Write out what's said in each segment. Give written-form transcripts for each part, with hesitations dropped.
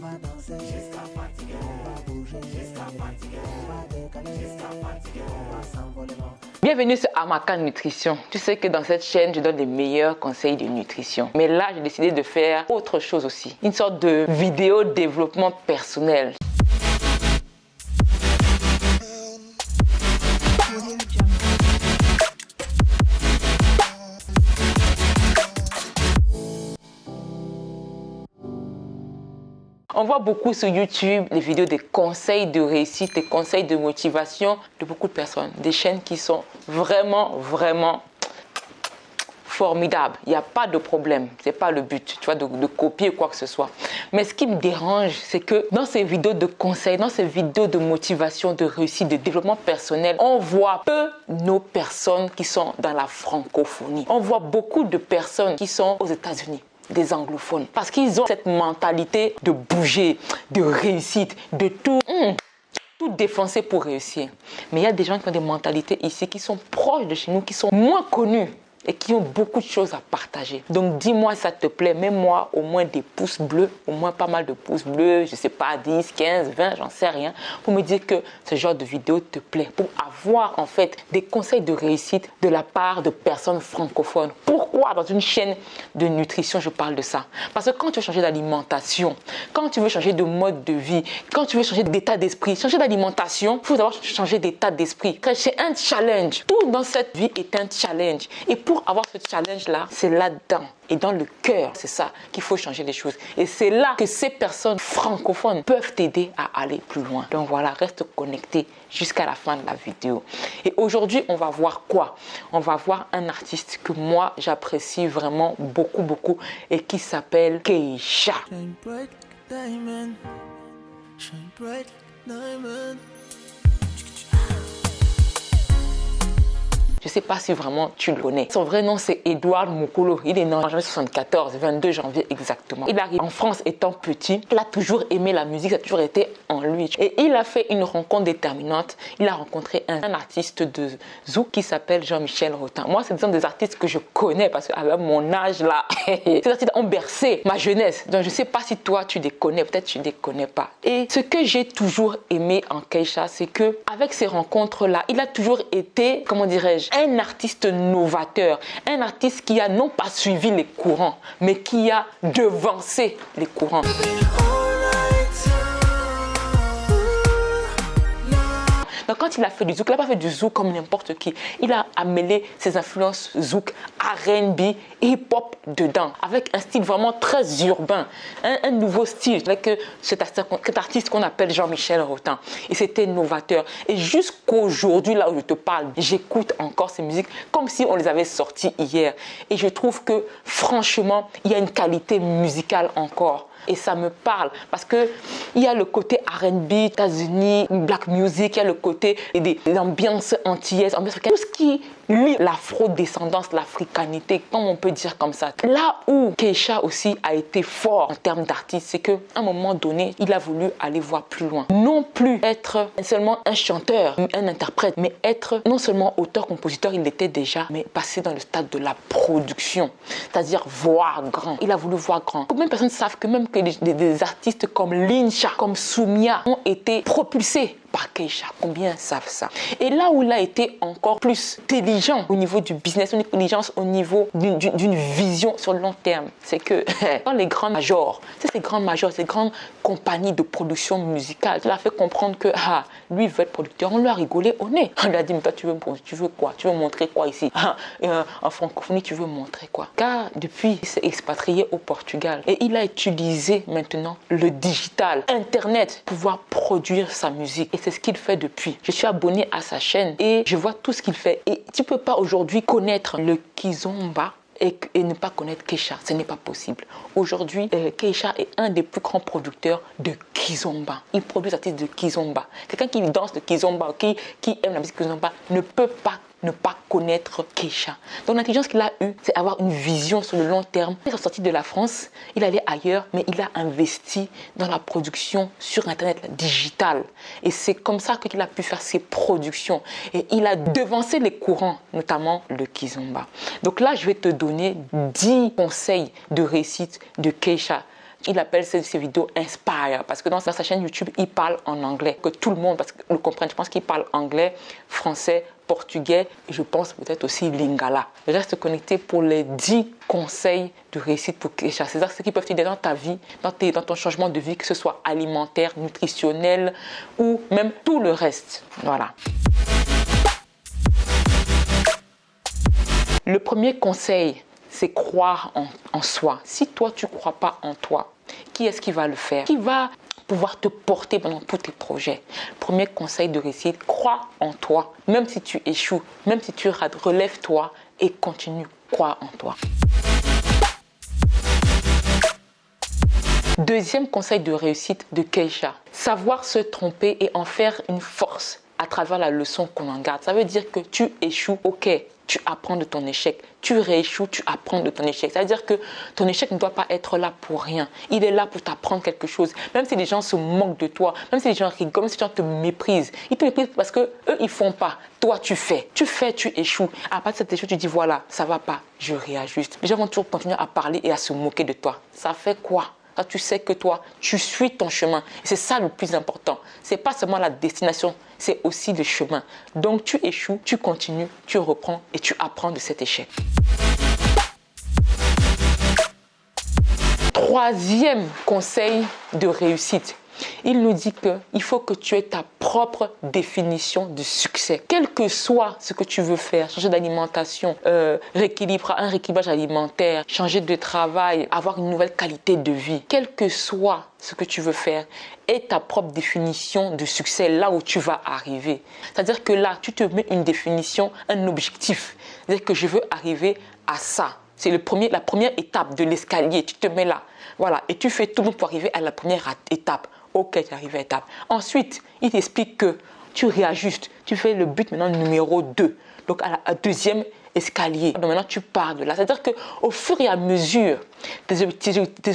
va danser jusqu'à fatiguer, on va bouger jusqu'à fatiguer, on va décaler jusqu'à fatiguer, on va s'envoler. Bienvenue sur Amaka Nutrition. Tu sais que dans cette chaîne, je donne les meilleurs conseils de nutrition. Mais là, j'ai décidé de faire autre chose aussi. Une sorte de vidéo développement personnel. On voit beaucoup sur YouTube les vidéos des conseils de réussite, des conseils de motivation de beaucoup de personnes. Des chaînes qui sont vraiment formidables. Il n'y a pas de problème. Ce n'est pas le but, tu vois, de copier quoi que ce soit. Mais ce qui me dérange, c'est que dans ces vidéos de conseils, dans ces vidéos de motivation, de réussite, de développement personnel, on voit peu nos personnes qui sont dans la francophonie. On voit beaucoup de personnes qui sont aux États-Unis, des anglophones, parce qu'ils ont cette mentalité de bouger, de réussite, de tout défoncer pour réussir. Mais il y a des gens qui ont des mentalités ici qui sont proches de chez nous, qui sont moins connus et qui ont beaucoup de choses à partager. Donc dis-moi si ça te plaît, mets-moi au moins des pouces bleus, au moins pas mal de pouces bleus, je sais pas, 10, 15, 20, j'en sais rien, pour me dire que ce genre de vidéo te plaît, pour avoir en fait des conseils de réussite de la part de personnes francophones. Pourquoi dans une chaîne de nutrition je parle de ça? Parce que quand tu veux changer d'alimentation, quand tu veux changer de mode de vie, quand tu veux changer d'état d'esprit, changer d'alimentation, il faut d'abord changer d'état d'esprit. C'est un challenge. Tout dans cette vie est un challenge. Et pour avoir ce challenge-là, c'est là-dedans et dans le cœur, c'est ça qu'il faut changer les choses. Et c'est là que ces personnes francophones peuvent t'aider à aller plus loin. Donc voilà, reste connecté jusqu'à la fin de la vidéo. Et aujourd'hui, on va voir quoi? On va voir un artiste que moi, j'apprécie vraiment beaucoup et qui s'appelle Keisha. Shine bright diamond, shine bright diamond. Je ne sais pas si vraiment tu le connais. Son vrai nom, c'est Edouard Mokolo. Il est né en janvier 74, 22 janvier exactement. Il arrive en France étant petit. Il a toujours aimé la musique, ça a toujours été en lui. Et il a fait une rencontre déterminante. Il a rencontré un artiste de Zouk qui s'appelle Jean-Michel Rotin. Moi, c'est des artistes que je connais parce qu'avec mon âge là, ces artistes ont bercé ma jeunesse. Donc, je ne sais pas si toi, tu les connais. Peut-être tu ne les connais pas. Et ce que j'ai toujours aimé en Keisha, c'est que avec ces rencontres-là, il a toujours été, comment dirais-je, un artiste novateur, un artiste qui a non pas suivi les courants, mais qui a devancé les courants. Donc quand il a fait du zouk, il n'a pas fait du zouk comme n'importe qui. Il a mêlé ses influences zouk, R&B, hip-hop dedans, avec un style vraiment très urbain, un nouveau style, avec cet artiste qu'on appelle Jean-Michel Rotin. Et c'était novateur. Et jusqu'aujourd'hui, là où je te parle, j'écoute encore ces musiques comme si on les avait sorties hier. Et je trouve que franchement, il y a une qualité musicale encore. Et ça me parle parce que il y a le côté R&B, États-Unis, black music, il y a le côté de l'ambiance antillaise, ambiance africaine, tout ce qui lie l'afro-descendance, l'africanité, comme on peut dire comme ça. Là où Keisha aussi a été fort en termes d'artiste, c'est qu'à un moment donné, il a voulu aller voir plus loin. Non plus être seulement un chanteur, un interprète, mais être non seulement auteur-compositeur, il l'était déjà, mais passer dans le stade de la production, c'est-à-dire voir grand. Il a voulu voir grand. Combien de personnes savent que même que des artistes comme Lincha, comme Soumia ont été propulsés par Keisha? Combien savent ça? Et là où il a été encore plus intelligent au niveau du business, une intelligence au niveau d'une vision sur le long terme, c'est que dans les grands majors, ces grandes compagnies de production musicale, il a fait comprendre que lui il veut être producteur. On lui a rigolé au nez. On lui a dit, mais toi tu veux quoi? Tu veux montrer quoi ici? En francophonie, tu veux montrer quoi? Car depuis, il s'est expatrié au Portugal et il a utilisé maintenant le digital, Internet, pour pouvoir produire sa musique. Et c'est ce qu'il fait depuis. Je suis abonné à sa chaîne et je vois tout ce qu'il fait. Et tu ne peux pas aujourd'hui connaître le Kizomba et ne pas connaître Keisha. Ce n'est pas possible. Aujourd'hui, Keisha est un des plus grands producteurs de Kizomba. Il produit des artistes de Kizomba. Quelqu'un qui danse de Kizomba, qui aime la musique Kizomba, ne peut pas ne pas connaître Keisha. Donc l'intelligence qu'il a eue, c'est avoir une vision sur le long terme. Il est sorti de la France, il allait ailleurs, mais il a investi dans la production sur Internet digital. Et c'est comme ça qu'il a pu faire ses productions. Et il a devancé les courants, notamment le Kizomba. Donc là, je vais te donner 10 conseils de réussite de Keisha. il appelle ses vidéos Inspire parce que dans sa chaîne YouTube, il parle en anglais, que tout le monde le comprenne. Je pense qu'il parle anglais, français, portugais et je pense peut-être aussi lingala. Reste connecté pour les 10 conseils de réussite pour Keisha. C'est ce qui peuvent t'aider dans ta vie, dans ton changement de vie, que ce soit alimentaire, nutritionnel ou même tout le reste. Voilà. Le premier conseil, c'est croire en soi. Si toi, tu ne crois pas en toi, qui est-ce qui va le faire? Qui va pouvoir te porter pendant tous tes projets? Premier conseil de réussite, crois en toi. Même si tu échoues, même si tu rates, relève-toi et continue, crois en toi. Deuxième conseil de réussite de Keisha, savoir se tromper et en faire une force à travers la leçon qu'on en garde. Ça veut dire que tu échoues, ok, tu apprends de ton échec. Tu rééchoues, tu apprends de ton échec. Ça veut dire que ton échec ne doit pas être là pour rien. Il est là pour t'apprendre quelque chose. Même si les gens se moquent de toi, même si les gens rigolent, même si les gens te méprisent, ils te méprisent parce que eux ils font pas. Toi, tu fais. Tu fais, tu échoues. À partir de cet échec, tu dis voilà, ça va pas, je réajuste. Les gens vont toujours continuer à parler et à se moquer de toi. Ça fait quoi? Quand tu sais que toi, tu suis ton chemin. Et c'est ça le plus important. Ce n'est pas seulement la destination, c'est aussi le chemin. Donc tu échoues, tu continues, tu reprends et tu apprends de cet échec. Troisième conseil de réussite. Il nous dit qu'il faut que tu aies ta propre définition de succès. Quel que soit ce que tu veux faire, changer d'alimentation, un rééquilibrage alimentaire, changer de travail, avoir une nouvelle qualité de vie, quel que soit ce que tu veux faire, aie ta propre définition de succès là où tu vas arriver. C'est-à-dire que là, tu te mets une définition, un objectif. C'est-à-dire que je veux arriver à ça. C'est la première étape de l'escalier. Tu te mets là. Voilà. Et tu fais tout pour arriver à la première étape. Ok, tu arrives à l'étape. Ensuite, il t'explique que tu réajustes. Tu fais le but maintenant numéro 2. Donc, à la deuxième escalier. Donc, maintenant, tu pars de là. C'est-à-dire qu'au fur et à mesure, tes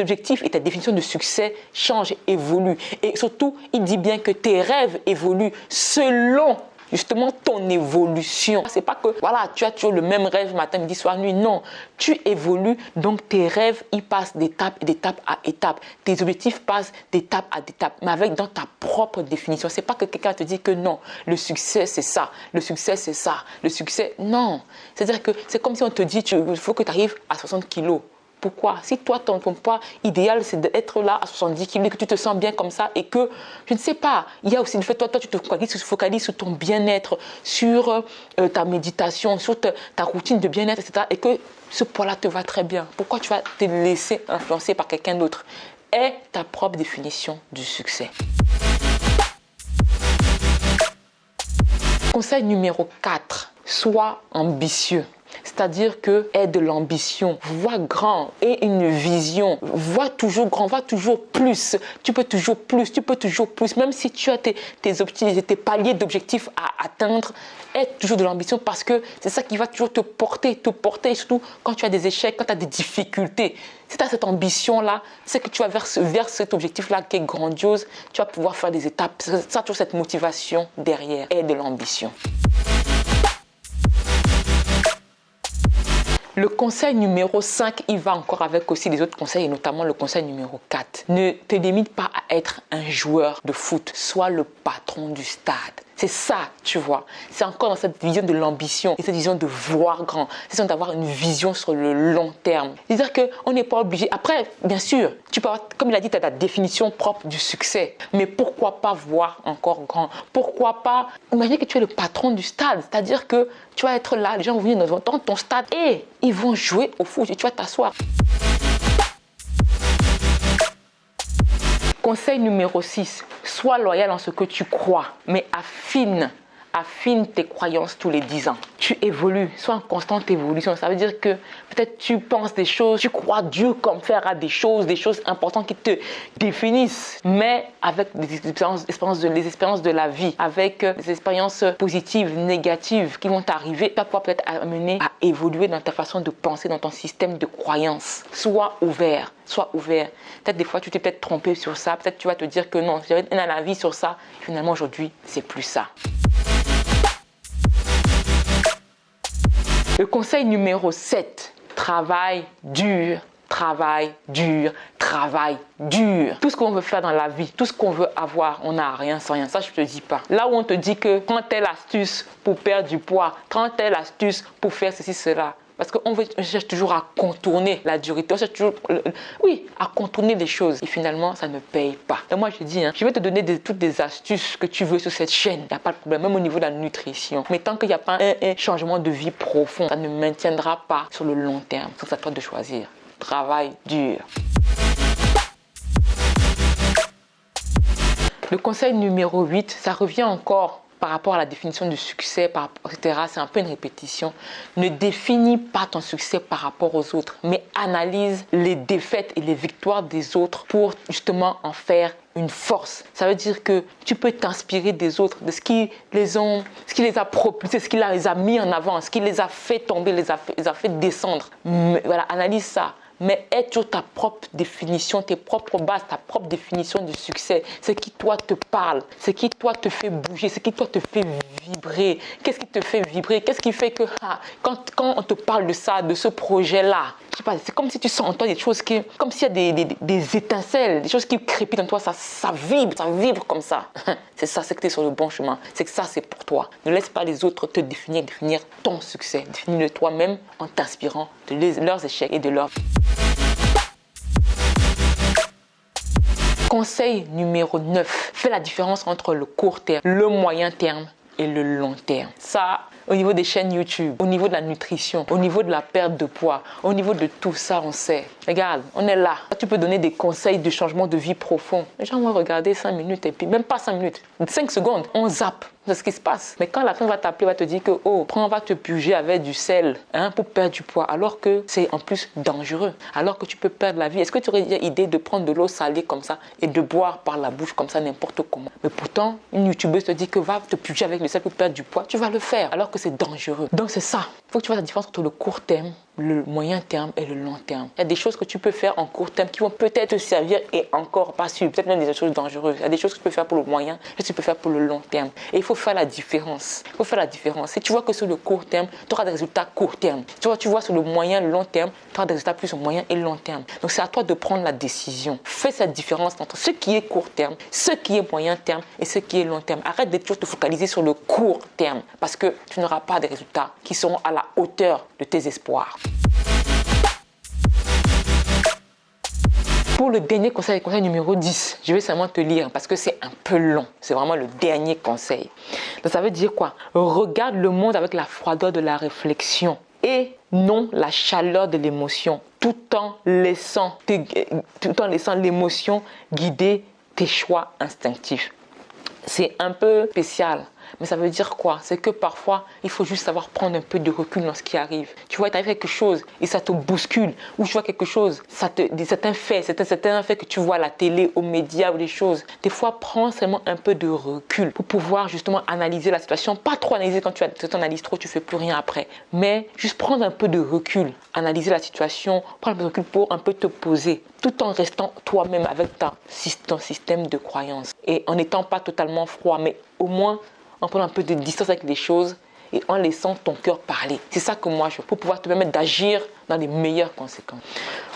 objectifs et ta définition de succès changent, évoluent. Et surtout, il dit bien que tes rêves évoluent selon justement ton évolution. C'est pas que voilà, tu as toujours le même rêve matin, midi, soir, nuit. Non, tu évolues, donc tes rêves, ils passent d'étape à étape. Tes objectifs passent d'étape à étape, mais avec dans ta propre définition. C'est pas que quelqu'un te dit que non, le succès c'est ça, le succès c'est ça, le succès, non. C'est-à-dire que c'est comme si on te dit, il faut que tu arrives à 60 kilos. Pourquoi? Si toi, ton poids idéal, c'est d'être là à 70 kg, que tu te sens bien comme ça et que, je ne sais pas, il y a aussi le fait, toi tu te focalises sur ton bien-être, sur ta méditation, sur ta routine de bien-être, etc. Et que ce poids-là te va très bien. Pourquoi tu vas te laisser influencer par quelqu'un d'autre? Aie ta propre définition du succès. Conseil numéro 4, sois ambitieux. C'est-à-dire que aie de l'ambition, vois grand, aie une vision, vois toujours grand, vois toujours plus. Tu peux toujours plus, tu peux toujours plus. Même si tu as tes paliers d'objectifs à atteindre, aie toujours de l'ambition parce que c'est ça qui va toujours te porter, surtout quand tu as des échecs, quand tu as des difficultés. Si tu as cette ambition-là, c'est que tu vas vers cet objectif-là qui est grandiose, tu vas pouvoir faire des étapes. Ça a toujours cette motivation derrière, aie de l'ambition. Le conseil numéro 5, il va encore avec aussi les autres conseils, et notamment le conseil numéro 4. Ne te limite pas à être un joueur de foot, sois le patron du stade. C'est ça, tu vois. C'est encore dans cette vision de l'ambition et cette vision de voir grand. C'est d'avoir une vision sur le long terme. C'est-à-dire qu'on n'est pas obligé. Après, bien sûr, tu peux avoir, comme il a dit, tu as ta définition propre du succès. Mais pourquoi pas voir encore grand? Pourquoi pas imaginer que tu es le patron du stade. C'est-à-dire que tu vas être là, les gens vont venir dans ton stade et ils vont jouer au foot et tu vas t'asseoir. Conseil numéro 6, sois loyal en ce que tu crois, mais affine tes croyances tous les 10 ans. Tu évolues, sois en constante évolution. Ça veut dire que peut-être tu penses des choses, tu crois Dieu comme faire à des choses importantes qui te définissent, mais avec des expériences de la vie, avec des expériences positives, négatives qui vont t'arriver, tu vas pouvoir peut-être amener à évoluer dans ta façon de penser, dans ton système de croyances. Sois ouvert. Sois ouvert. Peut-être des fois, tu t'es peut-être trompé sur ça. Peut-être tu vas te dire que non, j'avais un avis sur ça. Finalement, aujourd'hui, c'est plus ça. Le conseil numéro 7, travaille dur. travaille dur, travaille dur. Tout ce qu'on veut faire dans la vie, tout ce qu'on veut avoir, on n'a rien sans rien. Ça, je te dis pas. Là où on te dit que prends telle astuce pour perdre du poids, prends telle astuce pour faire ceci, cela. Parce qu'on cherche toujours à contourner la dureté, on cherche toujours, à contourner des choses. Et finalement, ça ne paye pas. Et moi, je dis, je vais te donner toutes des astuces que tu veux sur cette chaîne. Il n'y a pas de problème, même au niveau de la nutrition. Mais tant qu'il n'y a pas un changement de vie profond, ça ne maintiendra pas sur le long terme. Donc, c'est à toi de choisir. Travail dur. Le conseil numéro 8, ça revient encore par rapport à la définition du succès, etc. C'est un peu une répétition. Ne définis pas ton succès par rapport aux autres, mais analyse les défaites et les victoires des autres pour justement en faire une force. Ça veut dire que tu peux t'inspirer des autres, de ce qui les a propulsés, ce qui les a mis en avant, ce qui les a fait tomber, les a fait descendre. Mais voilà, analyse ça. Mais aie toujours ta propre définition, tes propres bases, ta propre définition du succès. Ce qui, toi, te parle, ce qui, toi, te fait bouger, ce qui, toi, te fait vibrer. Qu'est-ce qui te fait vibrer? Qu'est-ce qui fait que quand on te parle de ça, de ce projet-là, je sais pas, c'est comme si tu sens en toi des choses qui, comme s'il y a des étincelles, des choses qui crépitent en toi, ça vibre comme ça. C'est ça, c'est que tu es sur le bon chemin. C'est que ça, c'est pour toi. Ne laisse pas les autres te définir ton succès. Définis-le toi-même en t'inspirant de leurs échecs et de leurs... Conseil numéro 9. Fais la différence entre le court terme, le moyen terme et le long terme. Ça, au niveau des chaînes YouTube, au niveau de la nutrition, au niveau de la perte de poids, au niveau de tout ça, on sait. Regarde, on est là. Tu peux donner des conseils de changement de vie profond. Les gens vont regarder 5 minutes et puis même pas 5 minutes, 5 secondes, on zappe. C'est ce qui se passe. Mais quand la personne va t'appeler, va te dire que on va te purger avec du sel pour perdre du poids, alors que c'est en plus dangereux, alors que tu peux perdre la vie. Est-ce que tu aurais l'idée de prendre de l'eau salée comme ça et de boire par la bouche comme ça n'importe comment? Mais pourtant, une youtubeuse te dit que va te purger avec le sel pour perdre du poids, tu vas le faire, alors que c'est dangereux. Donc c'est ça. Il faut que tu fasses la différence entre le court terme, le moyen terme et le long terme. Il y a des choses que tu peux faire en court terme qui vont peut-être te servir et encore pas sûr, peut-être même des choses dangereuses. Il y a des choses que tu peux faire pour le moyen, des choses que tu peux faire pour le long terme. Et il faut faire la différence. Il faut faire la différence. Si tu vois que sur le court terme, tu auras des résultats court terme. Tu vois sur le moyen, le long terme, tu auras des résultats plus au moyen et long terme. Donc c'est à toi de prendre la décision. Fais cette différence entre ce qui est court terme, ce qui est moyen terme et ce qui est long terme. Arrête de toujours te focaliser sur le court terme parce que tu n'auras pas des résultats qui seront à la hauteur de tes espoirs. Pour le dernier conseil, le conseil numéro 10, je vais seulement te lire parce que c'est un peu long. C'est vraiment le dernier conseil. Donc ça veut dire quoi? Regarde le monde avec la froideur de la réflexion et non la chaleur de l'émotion, tout en laissant l'émotion guider tes choix instinctifs. C'est un peu spécial. Mais ça veut dire quoi? C'est que parfois, il faut juste savoir prendre un peu de recul dans ce qui arrive. Tu vois, tu arrives quelque chose et ça te bouscule. Ou tu vois quelque chose, c'est un fait que tu vois à la télé, aux médias ou des choses. Des fois, prends seulement un peu de recul pour pouvoir justement analyser la situation. Pas trop analyser quand tu analyses trop, tu fais plus rien après. Mais juste prendre un peu de recul, analyser la situation, prendre un peu de recul pour un peu te poser, tout en restant toi-même avec ton système de croyance. Et en n'étant pas totalement froid, mais au moins en prenant un peu de distance avec les choses et en laissant ton cœur parler. C'est ça que moi je veux, pour pouvoir te permettre d'agir dans les meilleures conséquences.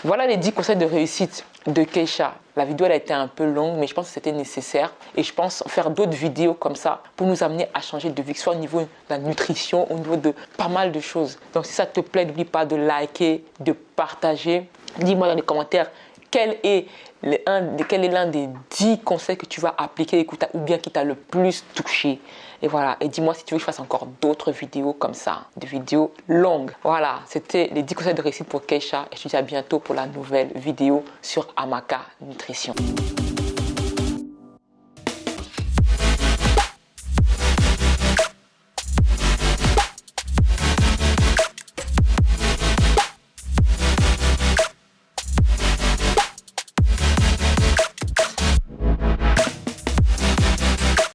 Voilà les 10 conseils de réussite de Keisha. La vidéo elle a été un peu longue, mais je pense que c'était nécessaire. Et je pense faire d'autres vidéos comme ça pour nous amener à changer de vie, que ce soit au niveau de la nutrition, au niveau de pas mal de choses. Donc si ça te plaît, n'oublie pas de liker, de partager. Dis-moi dans les commentaires quel est l'un des 10 conseils que tu vas appliquer ou bien qui t'a le plus touché. Et voilà, et dis-moi si tu veux que je fasse encore d'autres vidéos comme ça, des vidéos longues. Voilà, c'était les 10 conseils de réussite pour Keisha et je te dis à bientôt pour la nouvelle vidéo sur Amaka Nutrition.